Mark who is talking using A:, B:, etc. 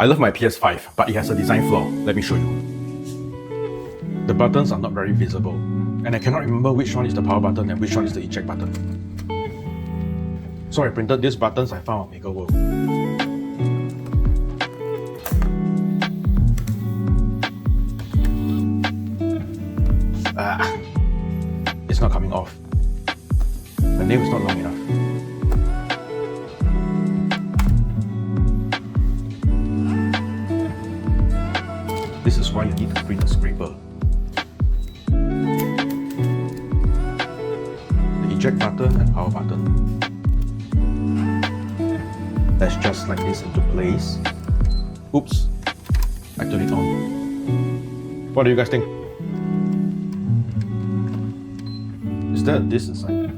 A: I love my PS5, but it has a design flaw. Let me show you. The buttons are not very visible, and I cannot remember which one is the power button and which one is the eject button. So I printed these buttons I found on MakerWorld. It's not coming off. The nail is not long enough. This is why you need to print a scraper. The eject button and power button. Let's just slide this into place. Oops, I turned it on. What do you guys think? Is there a disc inside?